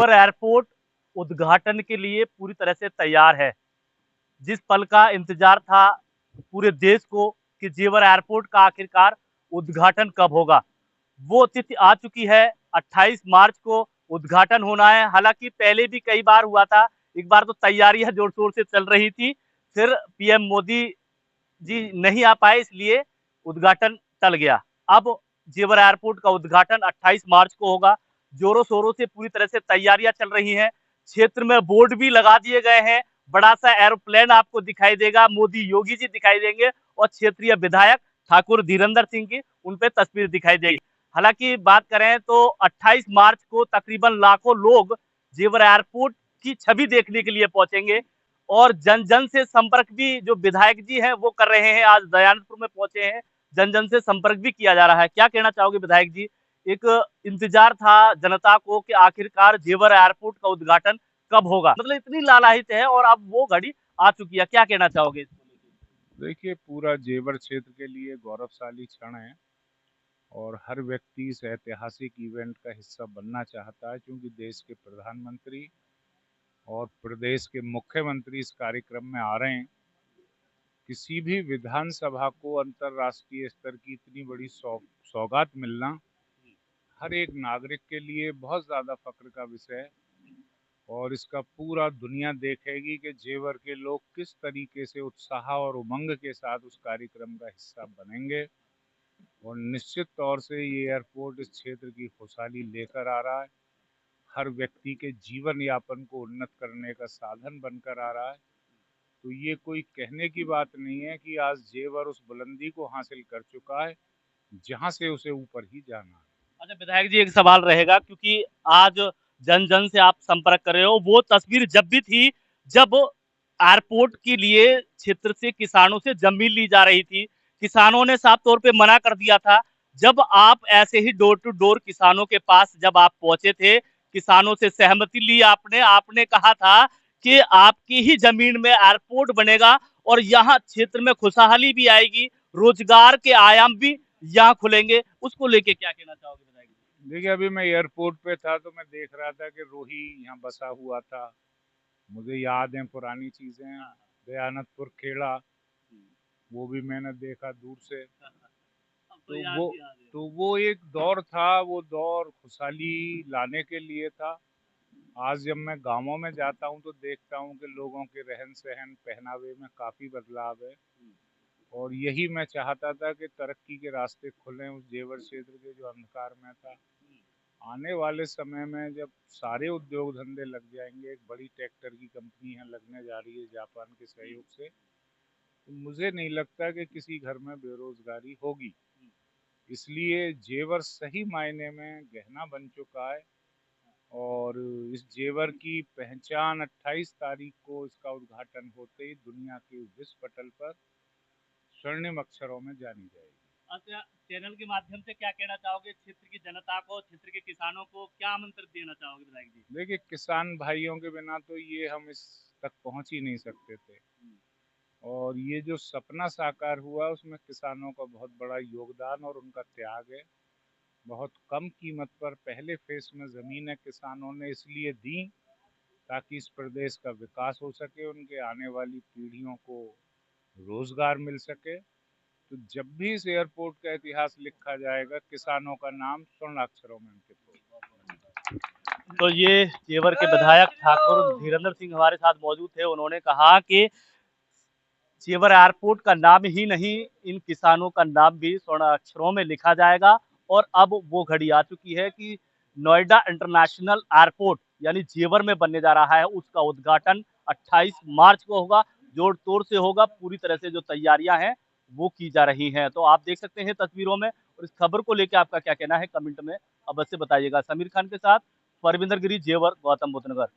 जेवर एयरपोर्ट उद्घाटन के लिए पूरी तरह से तैयार है। जिस पल का इंतजार था पूरे देश को कि जेवर एयरपोर्ट का आखिरकार उद्घाटन कब होगा, वो तिथि आ चुकी है। 28 मार्च को उद्घाटन होना है। हालांकि पहले भी कई बार हुआ था, एक बार तो तैयारियां जोर शोर से चल रही थी, फिर पीएम मोदी जी नहीं आ पाए, इसलिए उद्घाटन टल गया। अब जेवर एयरपोर्ट का उद्घाटन 28 मार्च को होगा। जोरों शोरों से पूरी तरह से तैयारियां चल रही हैं। क्षेत्र में बोर्ड भी लगा दिए गए हैं। बड़ा सा एरोप्लेन आपको दिखाई देगा, मोदी योगी जी दिखाई देंगे और क्षेत्रीय विधायक ठाकुर धीरेन्द्र सिंह की उन पे तस्वीर दिखाई देगी। हालांकि बात करें तो 28 मार्च को तकरीबन लाखों लोग जेवर एयरपोर्ट की छवि देखने के लिए पहुंचेंगे और जन जन से संपर्क भी जो विधायक जी हैं वो कर रहे हैं। आज दयानंदपुर में पहुंचे हैं, जन जन से संपर्क भी किया जा रहा है। क्या कहना चाहोगे विधायक जी? एक इंतजार था जनता को कि आखिरकार जेवर एयरपोर्ट का उद्घाटन कब होगा, मतलब इतनी लालायित है और अब वो घड़ी आ चुकी है। क्या कहना चाहोगे इसको लेकर? देखिए, पूरा जेवर क्षेत्र के लिए गौरवशाली क्षण है और हर व्यक्ति इस ऐतिहासिक इवेंट का हिस्सा बनना चाहता है, क्योंकि देश के प्रधानमंत्री और प्रदेश के मुख्यमंत्री इस कार्यक्रम में आ रहे हैं। किसी भी विधानसभा को अंतर्राष्ट्रीय स्तर की इतनी बड़ी सौगात मिलना हर एक नागरिक के लिए बहुत ज़्यादा फख्र का विषय है और इसका पूरा दुनिया देखेगी कि जेवर के लोग किस तरीके से उत्साह और उमंग के साथ उस कार्यक्रम का हिस्सा बनेंगे। और निश्चित तौर से ये एयरपोर्ट इस क्षेत्र की खुशहाली लेकर आ रहा है, हर व्यक्ति के जीवन यापन को उन्नत करने का साधन बनकर आ रहा है। तो ये कोई कहने की बात नहीं है कि आज जेवर उस बुलंदी को हासिल कर चुका है जहां से उसे ऊपर ही जाना है। अच्छा विधायक जी, एक सवाल रहेगा, क्योंकि आज जन जन से आप संपर्क कर रहे हो, वो तस्वीर जब भी थी जब एयरपोर्ट के लिए क्षेत्र से किसानों से जमीन ली जा रही थी। किसानों ने साफ तौर पे मना कर दिया था। जब आप ऐसे ही डोर टू डोर किसानों के पास जब आप पहुंचे थे, किसानों से सहमति ली आपने, आपने कहा था कि आपकी ही जमीन में एयरपोर्ट बनेगा और यहाँ क्षेत्र में खुशहाली भी आएगी, रोजगार के आयाम भी यहाँ खुलेंगे। उसको लेके क्या कहना चाहोगे विधायक जी? देखिए, अभी मैं एयरपोर्ट पे था तो मैं देख रहा था कि रोही यहाँ बसा हुआ था। मुझे याद है पुरानी चीजें, दयानंदपुर खेड़ा, वो भी मैंने देखा दूर से। अब तो तो याद वो भी आ रही है। तो वो एक दौर था, वो दौर खुशहाली लाने के लिए था। आज जब मैं गांवों में जाता हूँ तो देखता हूँ कि लोगों के रहन सहन पहनावे में काफी बदलाव है और यही मैं चाहता था कि तरक्की के रास्ते खुलें उस जेवर क्षेत्र के जो अंधकार में था। आने वाले समय में जब सारे उद्योग धंधे लग जाएंगे, एक बड़ी ट्रैक्टर की कंपनी है लगने जा रही है जापान के सहयोग से, तो मुझे नहीं लगता कि किसी घर में बेरोजगारी होगी। इसलिए जेवर सही मायने में गहना बन चुका है और इस जेवर की पहचान 28 तारीख को इसका उद्घाटन होते ही दुनिया के विश्व पटल पर स्वर्णिम अक्षरों में जानी जाएगी। अच्छा, चैनल के माध्यम से क्या कहना चाहोगे क्षेत्र की जनता को, क्षेत्र के किसानों को क्या आमंत्रित देना चाहोगे विधायक जी? देखिए, किसान भाइयों के बिना तो ये हम इस तक पहुंच ही नहीं सकते थे और ये जो सपना साकार हुआ उसमें किसानों का बहुत बड़ा योगदान और उनका त्याग है। बहुत कम कीमत पर पहले फेस में ज़मीनें किसानों ने इसलिए दी ताकि इस प्रदेश का विकास हो सके, उनके आने वाली पीढ़ियों को रोजगार मिल सके। तो जब भी इस एयरपोर्ट का इतिहास लिखा जाएगा, किसानों का नाम स्वर्ण अक्षरों में अंकित होगा। तो ये जेवर के विधायक ठाकुर धीरेन्द्र सिंह हमारे साथ मौजूद थे। उन्होंने कहा कि जेवर एयरपोर्ट का नाम ही नहीं, इन किसानों का नाम भी स्वर्ण अक्षरों में लिखा जाएगा और अब वो घड़ी आ चुकी है कि नोएडा इंटरनेशनल एयरपोर्ट यानी जेवर में बनने जा रहा है। उसका उद्घाटन 28 मार्च को होगा, जोड़ तोड़ से होगा। पूरी तरह से जो तैयारियां हैं वो की जा रही हैं। तो आप देख सकते हैं तस्वीरों में, और इस खबर को लेकर आपका क्या कहना है कमेंट में अवश्य बताइएगा। समीर खान के साथ परविंदर गिरी, जेवर, गौतम बुद्ध नगर।